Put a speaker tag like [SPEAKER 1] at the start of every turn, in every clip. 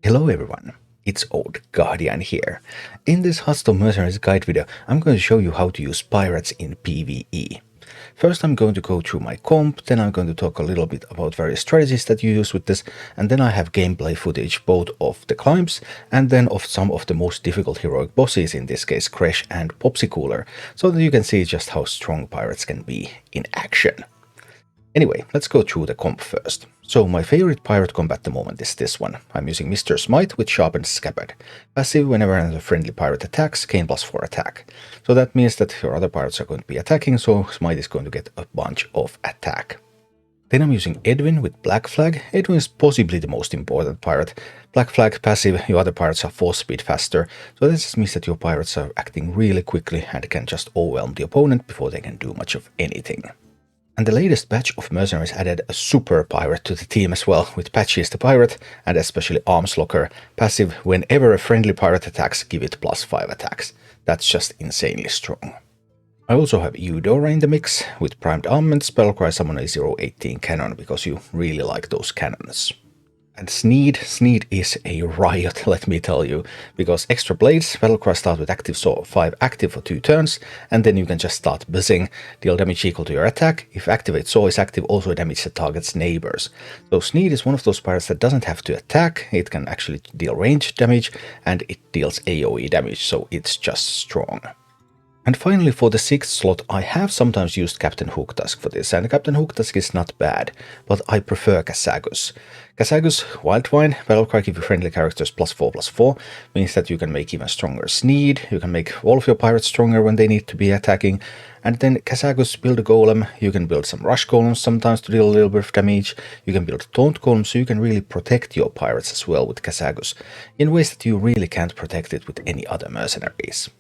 [SPEAKER 1] Hello everyone, it's Old Guardian here. In this Hearthstone Mercenaries guide video, I'm going to show you how to use pirates in PVE. First I'm going to go through my comp, then I'm going to talk a little bit about various strategies that you use with this, and then I have gameplay footage both of the climbs and then of some of the most difficult heroic bosses, in this case KRESH and POPSICOOLER, so that you can see just how strong pirates can be in action. Anyway, let's go through the comp first. So my favorite pirate comp at the moment is this one. I'm using Mr. Smite with Sharpened Scabbard. Passive whenever another friendly pirate attacks, gain +4 attack. So that means that your other pirates are going to be attacking, so Smite is going to get a bunch of attack. Then I'm using Edwin with Black Flag. Edwin is possibly the most important pirate. Black Flag passive, your other pirates are 4 speed faster, so this just means that your pirates are acting really quickly and can just overwhelm the opponent before they can do much of anything. And the latest batch of Mercenaries added a super pirate to the team as well, with Patches the pirate and especially Arms Locker, passive whenever a friendly pirate attacks, give it +5 attacks. That's just insanely strong. I also have Eudora in the mix, with Primed Armament, Spellcry, Summon a 018 cannon, because you really like those cannons. And Sneed is a riot, let me tell you, because extra blades, Spellcry start with active Saw 5 active for 2 turns, and then you can just start buzzing, deal damage equal to your attack. If Activate Saw is active, also damage the target's neighbors. So Sneed is one of those pirates that doesn't have to attack, it can actually deal range damage, and it deals AoE damage, so it's just strong. And finally, for the 6th slot, I have sometimes used Captain Hooktusk for this, and Captain Hooktusk is not bad, but I prefer Kasagus. Kasagus, Wildvine, Battlecry give you friendly characters +4/+4, means that you can make even stronger Sneed, you can make all of your pirates stronger when they need to be attacking, and then Kasagus build a golem, you can build some rush golems sometimes to deal a little bit of damage, you can build taunt golems so you can really protect your pirates as well with Kasagus, in ways that you really can't protect it with any other mercenaries.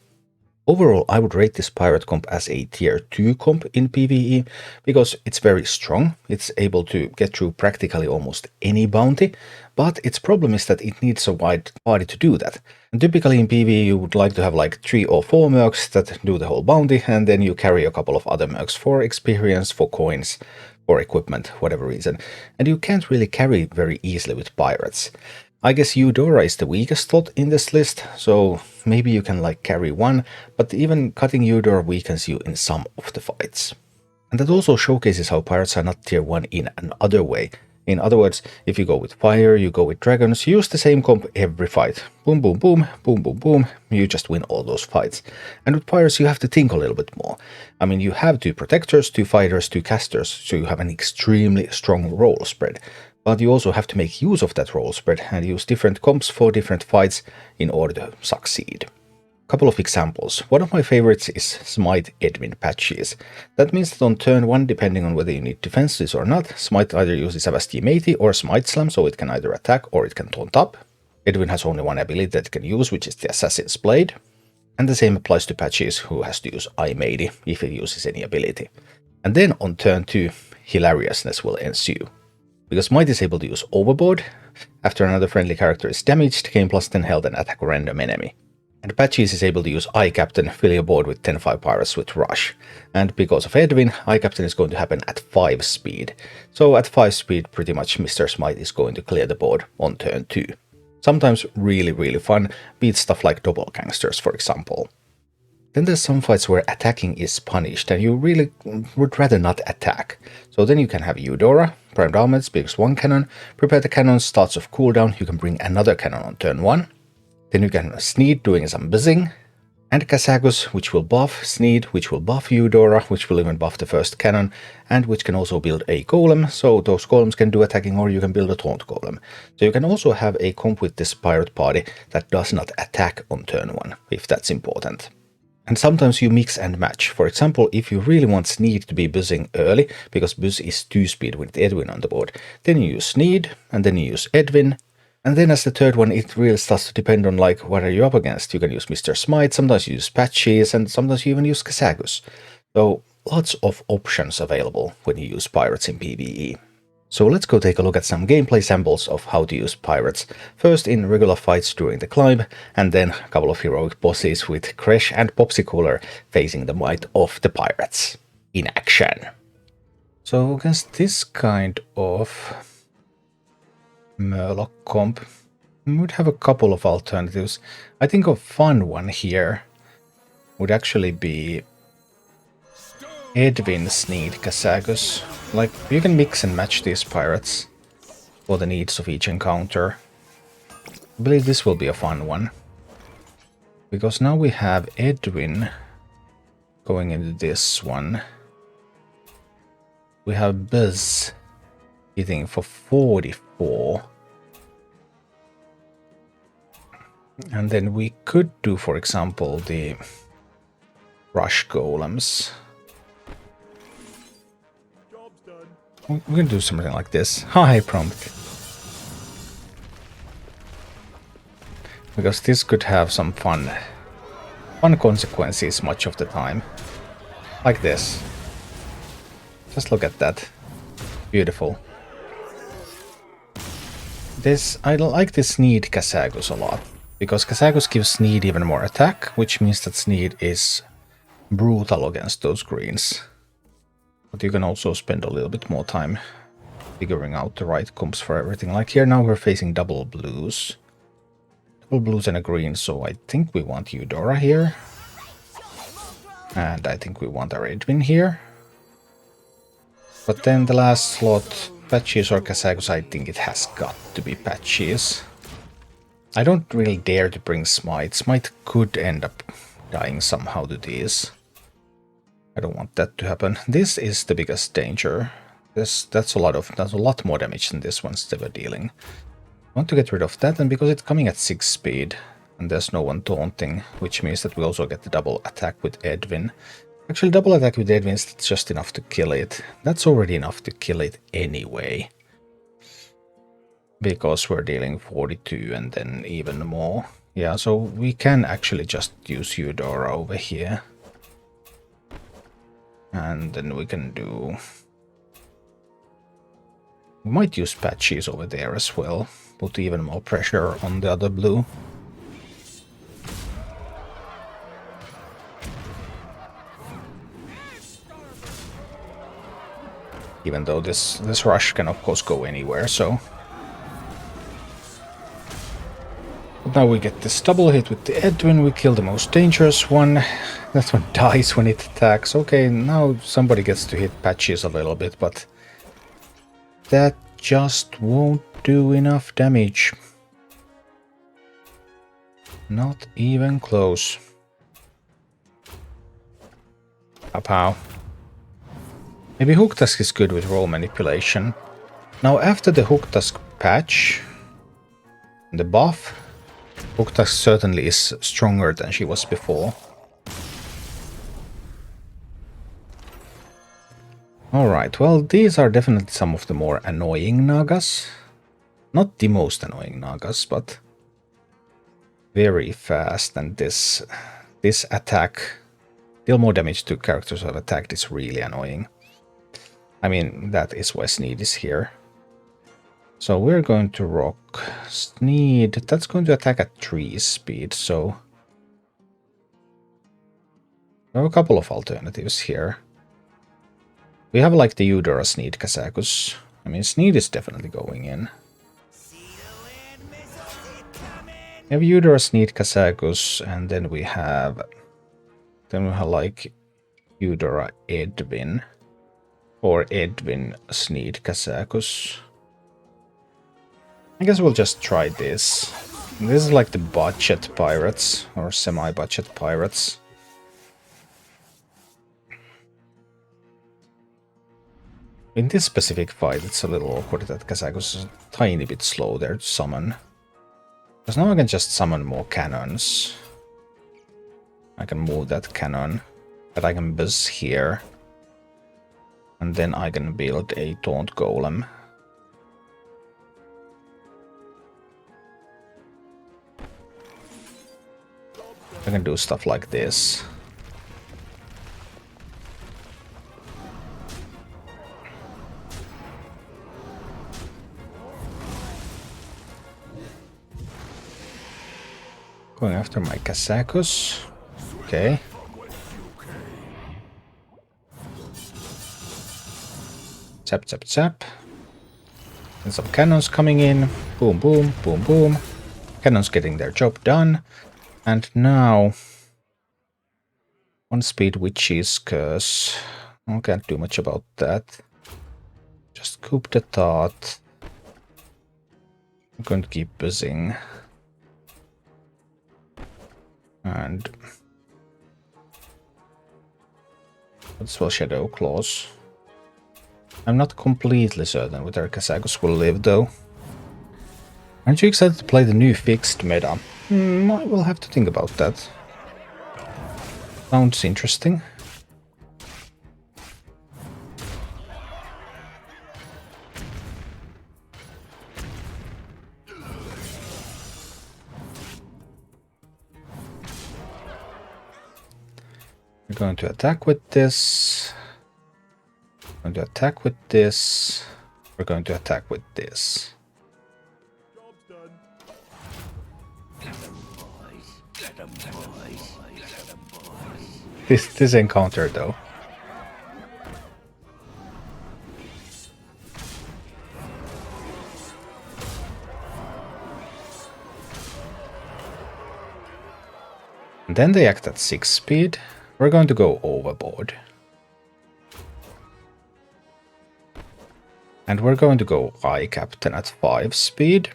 [SPEAKER 1] Overall, I would rate this pirate comp as a tier 2 comp in PvE, because it's very strong, it's able to get through practically almost any bounty, but its problem is that it needs a wide party to do that. And typically in PvE you would like to have like 3 or 4 Mercs that do the whole bounty, and then you carry a couple of other Mercs for experience, for coins, for equipment, whatever reason. And you can't really carry very easily with pirates. I guess Eudora is the weakest slot in this list, so maybe you can like carry one, but even cutting Eudora weakens you in some of the fights. And that also showcases how pirates are not tier 1 in another way. In other words, if you go with fire, you go with dragons, use the same comp every fight. Boom, boom, boom, boom, boom, boom, you just win all those fights. And with pirates you have to think a little bit more. I mean, you have 2 protectors, 2 fighters, 2 casters, so you have an extremely strong role spread. But you also have to make use of that role spread and use different comps for different fights in order to succeed. Couple of examples. One of my favorites is Smite Edwin Patches. That means that on turn 1, depending on whether you need defenses or not, Smite either uses Avast Matey or Smite Slam, so it can either attack or it can taunt up. Edwin has only one ability that it can use, which is the Assassin's Blade. And the same applies to Patches, who has to use Matey if it uses any ability. And then on turn 2, hilariousness will ensue. Because Smite is able to use Overboard, after another friendly character is damaged, gain +10 health and attack a random enemy. And Patches is able to use iCaptain, fill your board with 10-5 pirates with Rush. And because of Edwin, iCaptain is going to happen at 5 speed. So at 5 speed, pretty much Mr. Smite is going to clear the board on turn 2. Sometimes really fun, beat stuff like Dobbelgangsters, for example. Then there's some fights where attacking is punished and you really would rather not attack. So then you can have Eudora, Primed Armament, speaks 1 cannon, prepare the cannon, starts off cooldown, you can bring another cannon on turn 1. Then you can have Sneed doing some buzzing, and Kasagus, which will buff Sneed, which will buff Eudora, which will even buff the first cannon, and which can also build a golem, so those golems can do attacking, or you can build a taunt golem. So you can also have a comp with this pirate party that does not attack on turn 1, if that's important. And sometimes you mix and match. For example, if you really want Sneed to be buzzing early, because buzz is 2 speed with Edwin on the board, then you use Sneed, and then you use Edwin, and then as the third one, it really starts to depend on like what are you up against. You can use Mr. Smite, sometimes you use Patches, and sometimes you even use Kasagus. So lots of options available when you use pirates in PvE. So let's go take a look at some gameplay samples of how to use pirates, first in regular fights during the climb, and then a couple of heroic bosses with KRESH and POPSICOOLER facing the might of the pirates in action. So against this kind of Murloc comp, We would have a couple of alternatives. I think a fun one here would actually be Edwin, Sneed, Kazakus. Like, you can mix and match these pirates for the needs of each encounter. I believe this will be a fun one. Because now we have Edwin going into this one. We have Buzz hitting for 44. And then we could do, for example, the Rush Golems. We can do something like this. Hi, prompt. Because this could have some fun consequences much of the time. Like this. Just look at that. Beautiful. I like this Sneed Kazakus a lot. Because Kazakus gives Sneed even more attack, which means that Sneed is brutal against those greens. But you can also spend a little bit more time figuring out the right comps for everything. Like here now we're facing double blues. Double blues and a green, so I think we want Eudora here. And I think we want our Edwin here. But then the last slot, Patches or Kazakus, I think it has got to be Patches. I don't really dare to bring Smite. Smite could end up dying somehow to these. I don't want that to happen. This is the biggest danger. That's a lot more damage than this one's ever dealing. I want to get rid of that, and because it's coming at 6 speed, and there's no one taunting, which means that we also get the double attack with Edwin. Actually, double attack with Edwin is just enough to kill it. That's already enough to kill it anyway. Because we're dealing 42 and then even more. Yeah, so we can actually just use Eudora over here. And then we can do... We might use Patches over there as well. Put even more pressure on the other blue. Even though this rush can of course go anywhere, so... But now we get this double hit with the Edwin, we kill the most dangerous one. That one dies when it attacks. Okay, now somebody gets to hit Patches a little bit, but... that just won't do enough damage. Not even close. Pow. Maybe Hooktusk is good with roll manipulation. Now after the Hooktusk patch, the buff, Hooktusk certainly is stronger than she was before. Alright, well, these are definitely some of the more annoying Nagas. Not the most annoying Nagas, but very fast, and this attack, deal more damage to characters who have attacked, is really annoying. I mean, that is why Sneed is here. So we're going to rock Sneed. That's going to attack at 3 speed, so... there are a couple of alternatives here. We have like the Eudora Sneed Kazakus. I mean, Sneed is definitely going in. We have Eudora Sneed Kazakus, and then we have like Eudora Edwin. Or Edwin Sneed Kazakus. I guess we'll just try this. This is like the budget pirates, or semi-budget pirates. In this specific fight, it's a little awkward that Kazakus is a tiny bit slow there to summon. Because now I can just summon more cannons. I can move that cannon, but I can buzz here. And then I can build a taunt golem. I can do stuff like this. Going after my Kazakus. Okay. Zap, zap, zap. And some cannons coming in. Boom, boom, boom, boom. Cannons getting their job done. And now... 1 speed Witch's Curse. I can't do much about that. Just coup d'etat. I'm going to keep buzzing. And... as well Shadow Claws. I'm not completely certain whether Kazakus will live though. Aren't you excited to play the new fixed meta? I will have to think about that. Sounds interesting. We're going to attack with this. We're going to attack with this. We're going to attack with this. This encounter though. And then they act at 6 speed. We're going to go overboard. And we're going to go Eye Captain at 5 speed.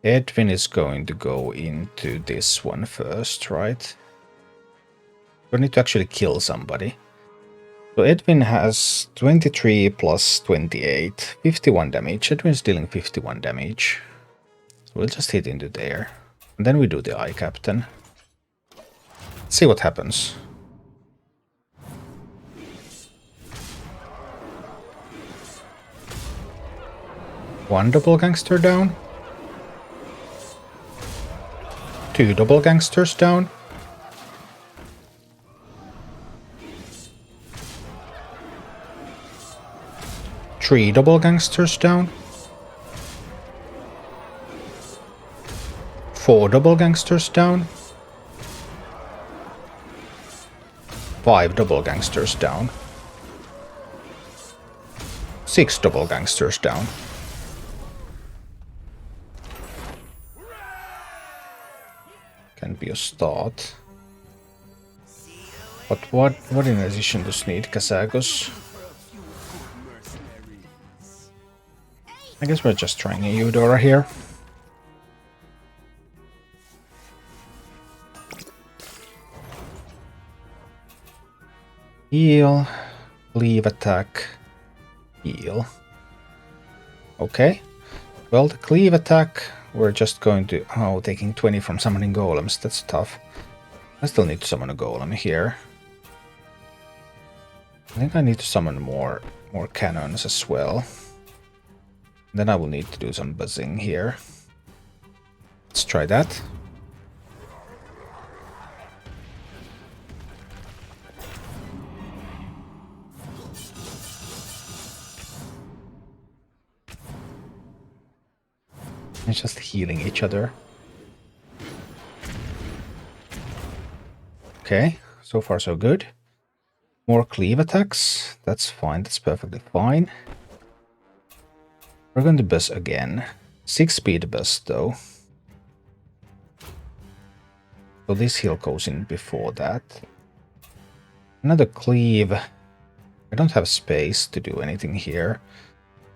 [SPEAKER 1] Edwin is going to go into this one first, right? We need to actually kill somebody. So Edwin has 23 plus 28, 51 damage. Edwin's dealing 51 damage. So we'll just hit into there. And then we do the Eye Captain. Let's see what happens. One Dobbelgangster down. 2 Dobbelgangsters down. 3 Dobbelgangsters down. 4 Dobbelgangsters down. 5 Dobbelgangsters down. 6 Dobbelgangsters down. Can be a start. But what in addition to Sneed Kazakus? I guess we're just trying a Eudora here. Heal, leave attack, heal. Okay. Well, the cleave attack, we're just going to... oh, taking 20 from summoning golems, that's tough. I still need to summon a golem here. I think I need to summon more cannons as well. Then I will need to do some buzzing here. Let's try that. And just healing each other. Okay, so far so good. More cleave attacks. That's fine, that's perfectly fine. We're going to buzz again. 6 speed buzz though. So this heal goes in before that. Another cleave. I don't have space to do anything here.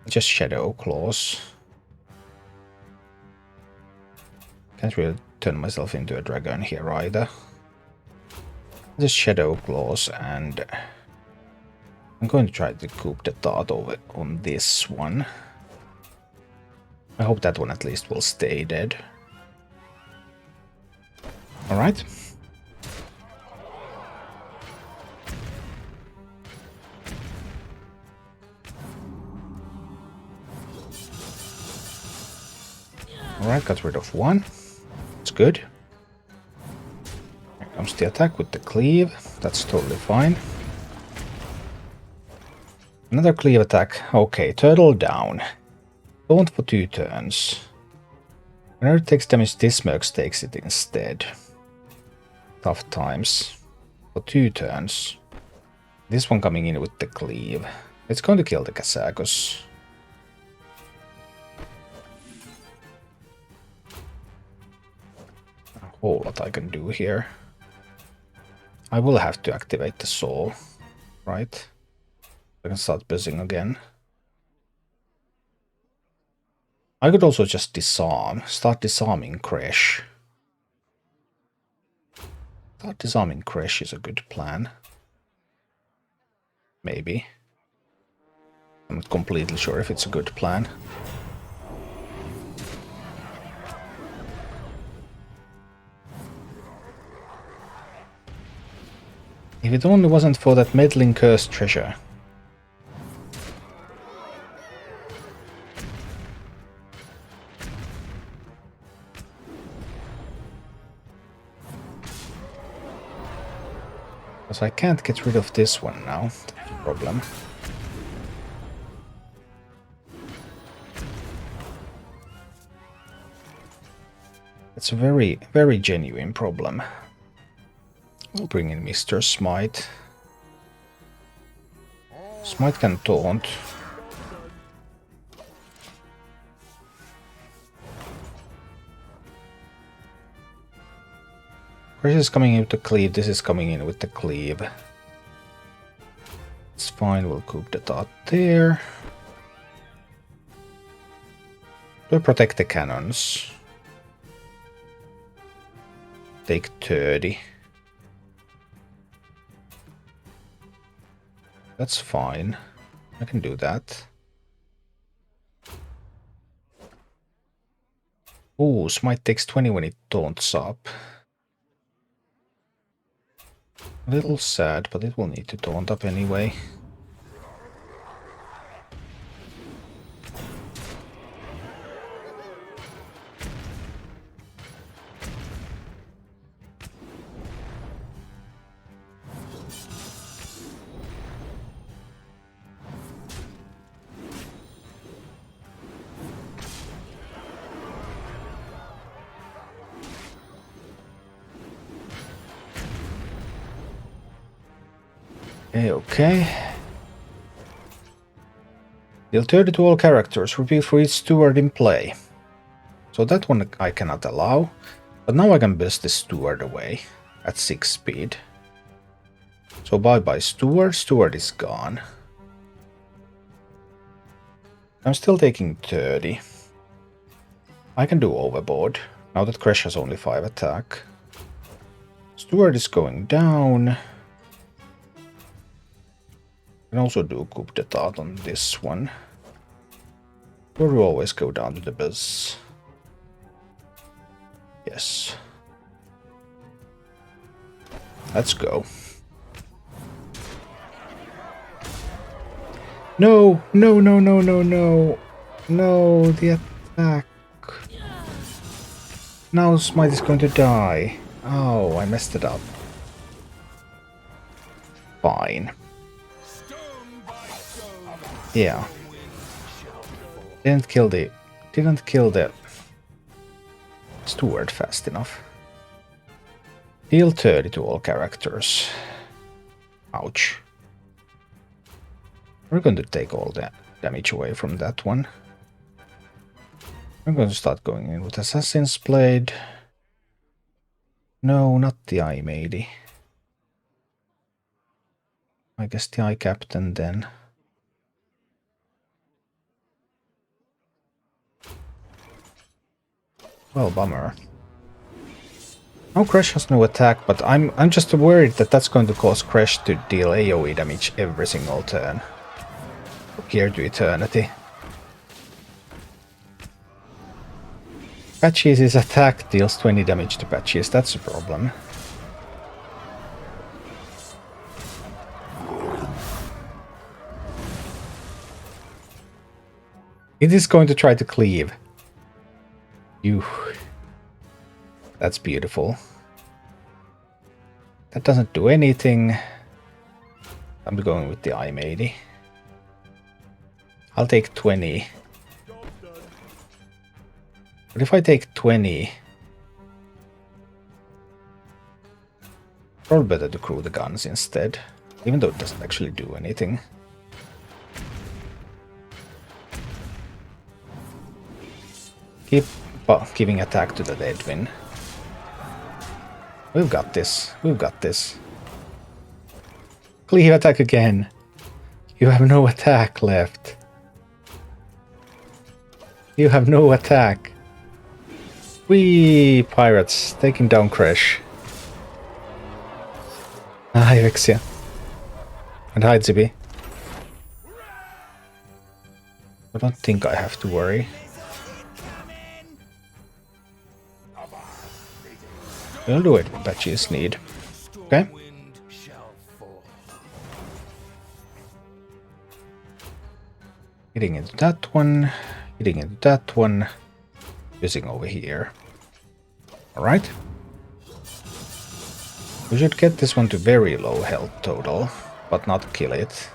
[SPEAKER 1] Just Shadow Claws. Can't really turn myself into a dragon here either. Just Shadow Claws, and I'm going to try to coup d'etat over on this one. I hope that one at least will stay dead. Alright. Alright, got rid of one. It's good. Here comes the attack with the cleave. That's totally fine. Another cleave attack. Okay, turtle down. Don't for 2 turns. Whenever it takes damage, this Mercs takes it instead. Tough times. For 2 turns. This one coming in with the cleave. It's going to kill the Kazakus. whole lot I can do here. I will have to activate the soul, right? I can start buzzing again. I could also just disarm, start disarming KRESH. Start disarming KRESH is a good plan. Maybe. I'm not completely sure if it's a good plan. If it only wasn't for that meddling cursed treasure. Because I can't get rid of this one now. That's the problem. It's a very, very genuine problem. We'll bring in Mr. Smite. Smite can taunt. KRESH is coming in with the cleave, this is coming in with the cleave. It's fine, we'll coup d'etat there. We'll protect the cannons. Take 30. That's fine. I can do that. Oh, Smite takes 20 when it taunts up. A little sad, but it will need to taunt up anyway. Okay. Deal 30 to all characters, repeat for each steward in play. So that one I cannot allow, but now I can buzz the steward away at 6 speed. So bye bye steward, steward is gone. I'm still taking 30. I can do overboard, now that KRESH has only 5 attack. Steward is going down. Can also do coup d'etat on this one. Or we always go down to the buzz. Yes. Let's go. No, no, no, no, no, no. No, the attack. Now Smite is going to die. Oh, I messed it up. Fine. Yeah. Didn't kill the steward fast enough. Deal 30 to all characters. Ouch. We're going to take all the damage away from that one. I'm going to start going in with Assassin's Blade. No, not the Eye Matey. I guess the Eye Captain then. Well, bummer. Now KRESH has no attack, but I'm just worried that that's going to cause KRESH to deal AoE damage every single turn. From here to eternity. Patches' attack deals 20 damage to Patches, that's a problem. It is going to try to cleave. That's beautiful. That doesn't do anything. I'm going with the Eye Matey. I'll take 20. But if I take 20... probably better to crew the guns instead. Even though it doesn't actually do anything. Keep giving attack to the Deadwin. We've got this. We've got this. Cleave attack again. You have no attack left. You have no attack. Whee! Pirates taking down KRESH. Hi, Vexia. And hi, Zibi. I don't think I have to worry. We'll do it when Patchy is Sneed. Okay? Hitting into that one. Hitting into that one. Using over here. Alright. We should get this one to very low health total, but not kill it.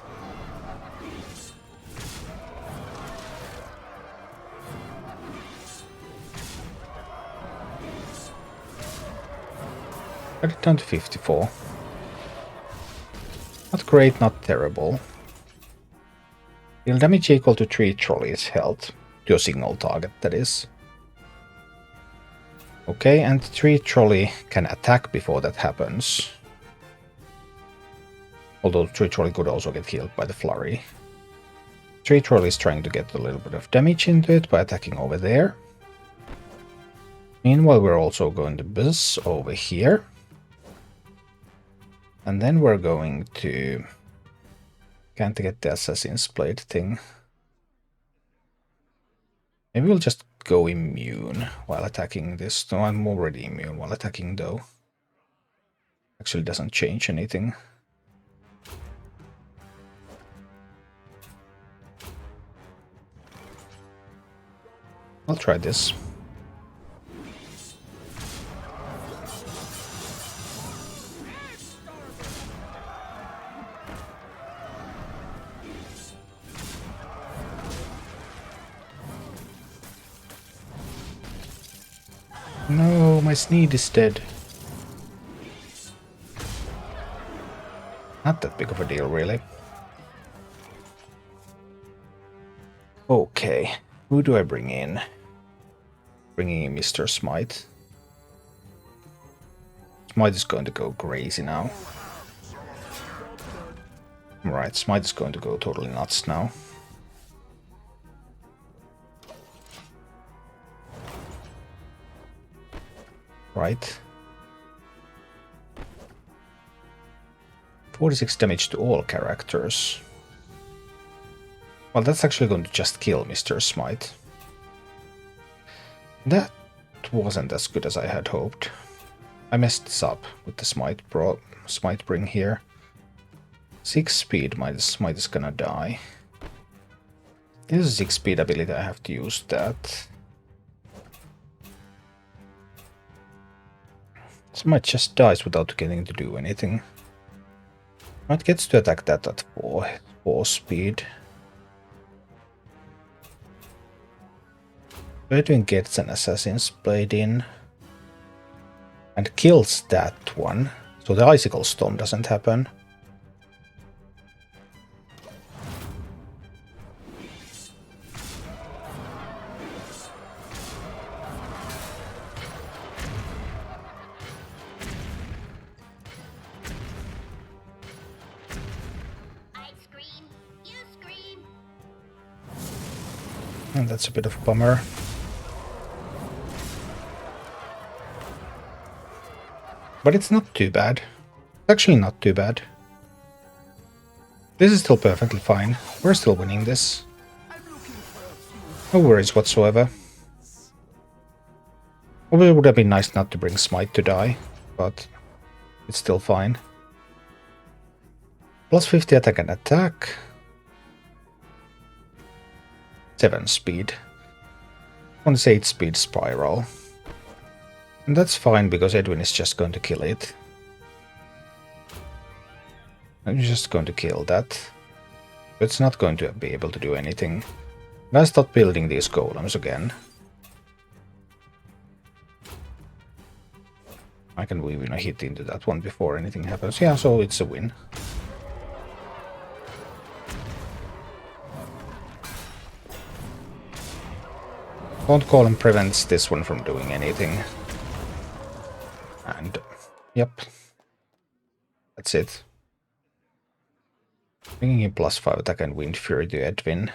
[SPEAKER 1] Got it down to 54. Not great, not terrible. Deal damage equal to 3 trolleys health. To a signal target, that is. Okay, and 3 trolley can attack before that happens. Although 3 trolley could also get healed by the flurry. 3 trolley is trying to get a little bit of damage into it by attacking over there. Meanwhile, we're also going to buzz over here. And then we're going to... Can't get the Assassin's Blade thing. Maybe we'll just go immune while attacking this. No, I'm already immune while attacking though. Actually doesn't change anything. I'll try this. No, my Sneed is dead. Not that big of a deal, really. Okay, who do I bring in? Bringing in Mr. Smite. Smite is going to go crazy now. Right, Smite is going to go totally nuts now. Right. 46 damage to all characters. Well, that's actually going to just kill Mr. Smite. That wasn't as good as I had hoped. I messed this up with the Smite bring here. 6 speed, my Smite is gonna die. This is a 6 speed ability, I have to use that. Smite just dies without getting to do anything. Smite gets to attack that at 4 speed. Bedouin gets an Assassin's Blade in. And kills that one. So the Icicle Storm doesn't happen. And that's a bit of a bummer. But it's not too bad. Actually not too bad. This is still perfectly fine. We're still winning this. No worries whatsoever. Probably would have been nice not to bring Smite to die, but it's still fine. Plus 50 attack and attack. 7 speed. 8 speed spiral. And that's fine because Edwin is just going to kill it. I'm just going to kill that. It's not going to be able to do anything. And I start building these golems again. I can weave in a hit into that one before anything happens. Yeah, so it's a win. Don't Golem prevents this one from doing anything. And Yep. That's it. Bringing in +5 attack and Wind Fury to Edwin.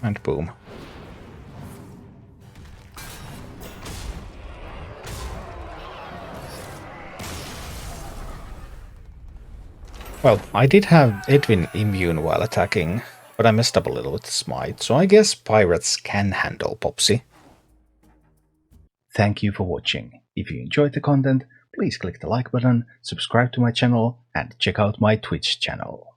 [SPEAKER 1] And boom. Well, I did have Edwin immune while attacking, but I messed up a little with the smite, so I guess pirates can handle Popsy. Thank you for watching. If you enjoyed the content, please click the like button, subscribe to my channel, and check out my Twitch channel.